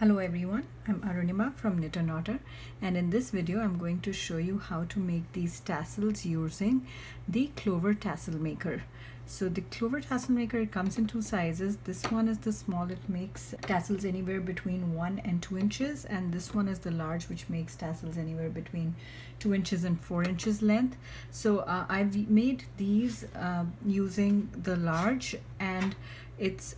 Hello everyone, I'm Arunima from Knit and Otter, and in this video I'm going to show you how to make these tassels using the Clover tassel maker. So the Clover tassel maker, it comes in two sizes. This one is the small, it makes tassels anywhere between 1 and 2 inches, and this one is the large, which makes tassels anywhere between 2 inches and 4 inches length. So I've made these using the large, and it's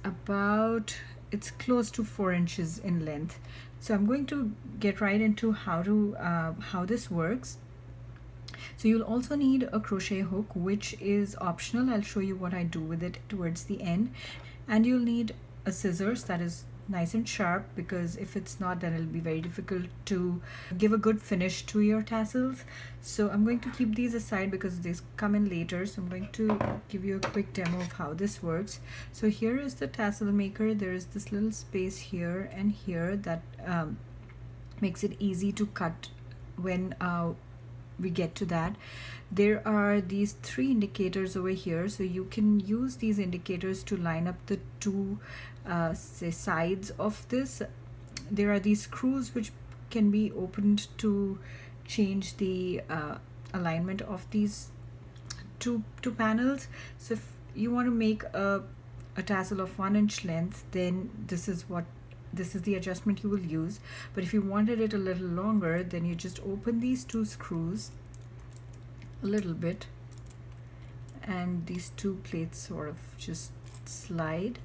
close to 4 inches in length. So I'm going to get right into how this works. So you'll also need a crochet hook, which is optional. I'll show you what I do with it towards the end. And you'll need a scissors that is nice and sharp, because if it's not, then it'll be very difficult to give a good finish to your tassels. So I'm going to keep these aside because these come in later. So I'm going to give you a quick demo of how this works. So here is the tassel maker. There is this little space here and here that makes it easy to cut when we get to that. There are these 3 indicators over here, so you can use these indicators to line up the two say sides of this. There are these screws which can be opened to change the alignment of these two panels. So if you want to make a tassel of 1 inch length, then this is the adjustment you will use. But if you wanted it a little longer, then you just open these 2 screws a little bit, and these 2 plates sort of just slide.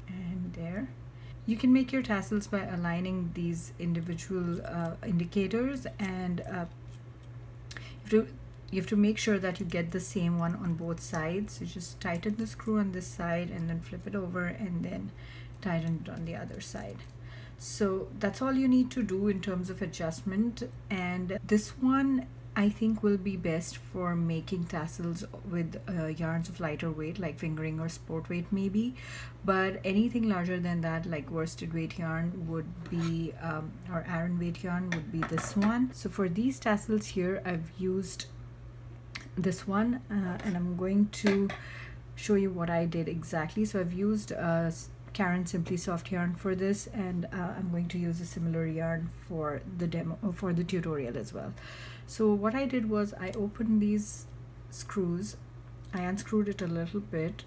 And there. You can make your tassels by aligning these individual indicators, and you have to make sure that you get the same one on both sides. So just tighten the screw on this side and then flip it over, and then tighten it on the other side. So that's all you need to do in terms of adjustment. And this one I think will be best for making tassels with yarns of lighter weight, like fingering or sport weight maybe. But anything larger than that, like worsted weight yarn would be or Aran weight yarn would be this one. So for these tassels here, I've used this one, and I'm going to show you what I did exactly. So I've used Karen Simply Soft yarn for this, and I'm going to use a similar yarn for the demo, for the tutorial as well. So what I did was I opened these screws, I unscrewed it a little bit,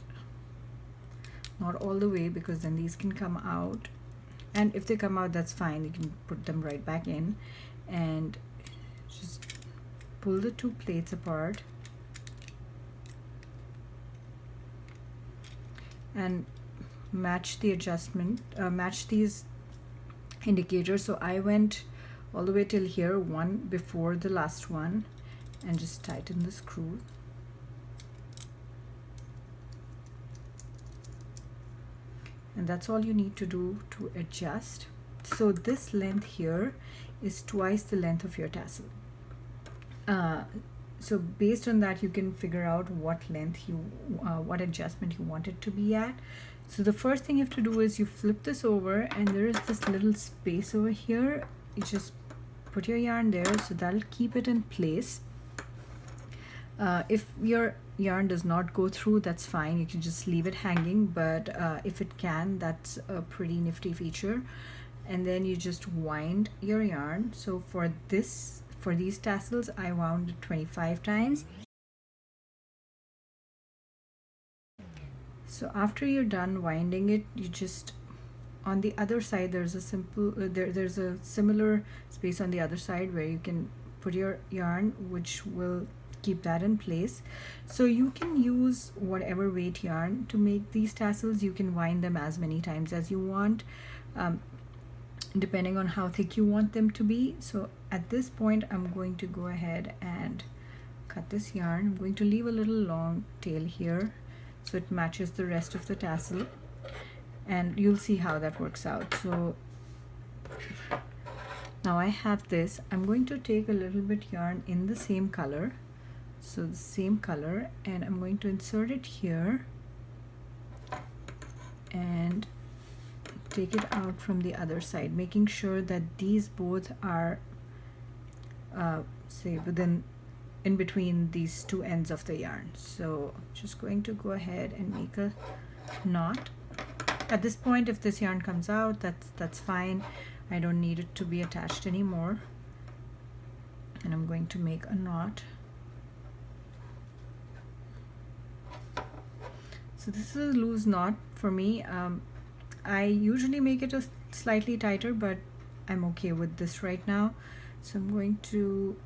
not all the way, because then these can come out, and if they come out, that's fine, you can put them right back in, and just pull the 2 plates apart and match the adjustment, match these indicators. So I went all the way till here, one before the last one, and just tighten the screw. And that's all you need to do to adjust. So this length here is twice the length of your tassel. So based on that, you can figure out what length what adjustment you want it to be at. So the first thing you have to do is you flip this over, and there is this little space over here. You just put your yarn there, so that'll keep it in place. If your yarn does not go through, that's fine, you can just leave it hanging, but if it can, that's a pretty nifty feature. And then you just wind your yarn. So for these tassels, I wound it 25 times. So after you're done winding it, you just, on the other side, there's a simple there's a similar space on the other side where you can put your yarn, which will keep that in place. So you can use whatever weight yarn to make these tassels. You can wind them as many times as you want, depending on how thick you want them to be. So at this point, I'm going to go ahead and cut this yarn. I'm going to leave a little long tail here so it matches the rest of the tassel, and you'll see how that works out. So now I have this. I'm going to take a little bit yarn in the same color, so the same color, and I'm going to insert it here and take it out from the other side, making sure that these both are say within in between these two ends of the yarn. So just going to go ahead and make a knot. At this point, if this yarn comes out, that's fine. I don't need it to be attached anymore. And I'm going to make a knot. So this is a loose knot for me. I usually make it a slightly tighter, but I'm okay with this right now. So I'm going to,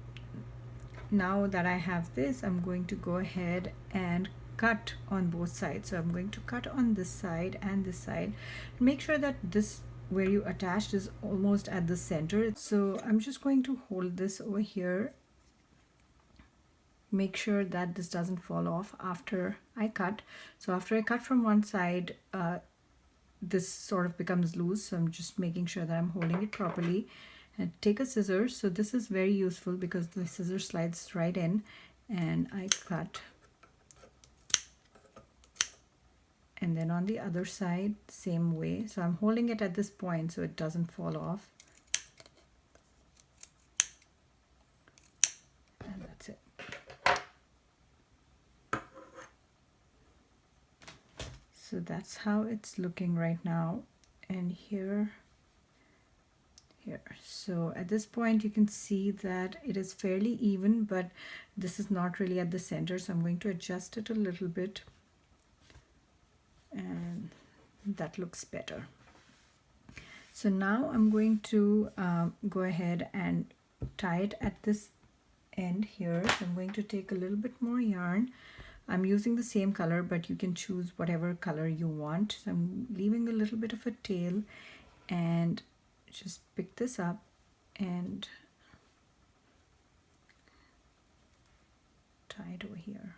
now that I have this, I'm going to go ahead and cut on both sides. So I'm going to cut on this side and this side. Make sure that this where you attached is almost at the center. So I'm just going to hold this over here. Make sure that this doesn't fall off after I cut. So after I cut from one side, this sort of becomes loose. So I'm just making sure that I'm holding it properly. And take a scissors. So this is very useful because the scissor slides right in, and I cut. And then on the other side, same way. So I'm holding it at this point so it doesn't fall off. And that's it. So that's how it's looking right now. And here. So at this point you can see that it is fairly even, but this is not really at the center. So I'm going to adjust it a little bit. And that looks better. So now I'm going to go ahead and tie it at this end here. So I'm going to take a little bit more yarn. I'm using the same color, but you can choose whatever color you want. So I'm leaving a little bit of a tail and just pick this up and tie it over here.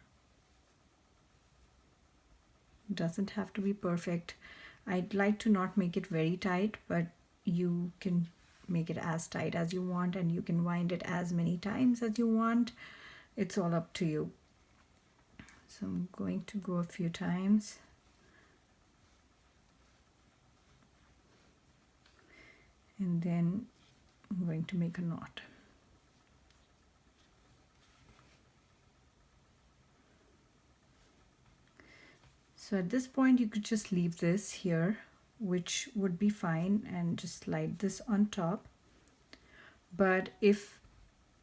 Doesn't have to be perfect. I'd like to not make it very tight, but you can make it as tight as you want, and you can wind it as many times as you want. It's all up to you. So I'm going to go a few times. And then I'm going to make a knot. So at this point you could just leave this here, which would be fine, and just slide this on top. But if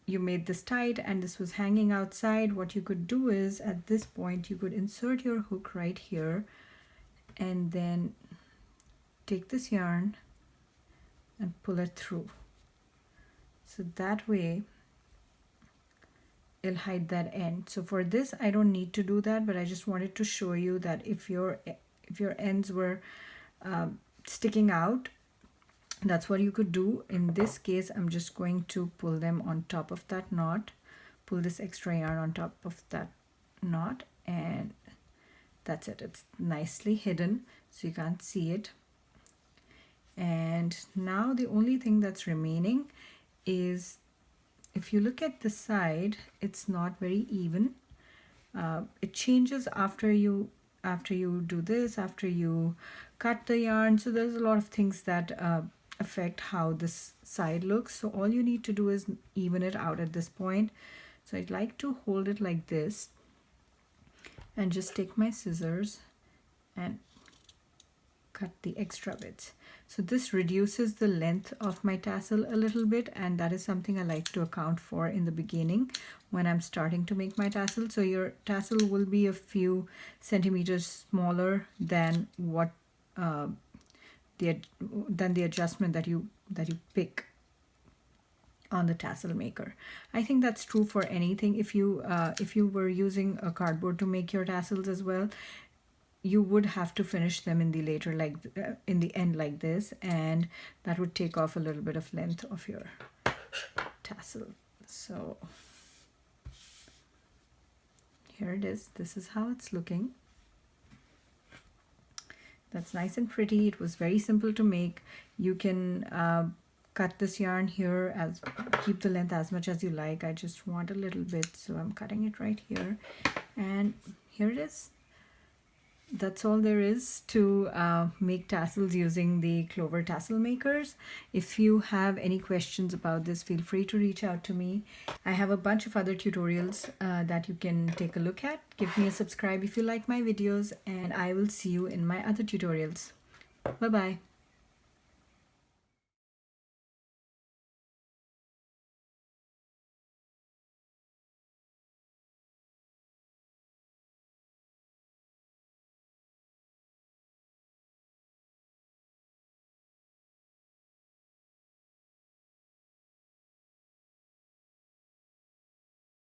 you made this tight and this was hanging outside, what you could do is at this point you could insert your hook right here and then take this yarn and pull it through. So that way it'll hide that end. So for this I don't need to do that, but I just wanted to show you that if your ends were sticking out, that's what you could do. In this case I'm just going to pull them on top of that knot, pull this extra yarn on top of that knot, and that's it. It's nicely hidden so you can't see it. And now the only thing that's remaining is, if you look at the side, it's not very even. It changes after you do this, after you cut the yarn. So there's a lot of things that affect how this side looks. So all you need to do is even it out at this point. So I'd like to hold it like this and just take my scissors and cut the extra bits. So this reduces the length of my tassel a little bit, and that is something I like to account for in the beginning when I'm starting to make my tassel. So your tassel will be a few centimeters smaller than what the adjustment that you pick on the tassel maker. I think that's true for anything. If you were using a cardboard to make your tassels as well, you would have to finish them in the end like this, and that would take off a little bit of length of your tassel. So here it is. This is how it's looking. That's nice and pretty. It was very simple to make. You can cut this yarn here, keep the length as much as you like. I just want a little bit, so I'm cutting it right here, and here it is. that's all there is to make tassels using the Clover tassel makers. If you have any questions about this, feel free to reach out to me. I have a bunch of other tutorials that you can take a look at. Give me a subscribe if you like my videos, and I will see you in my other tutorials. Bye bye.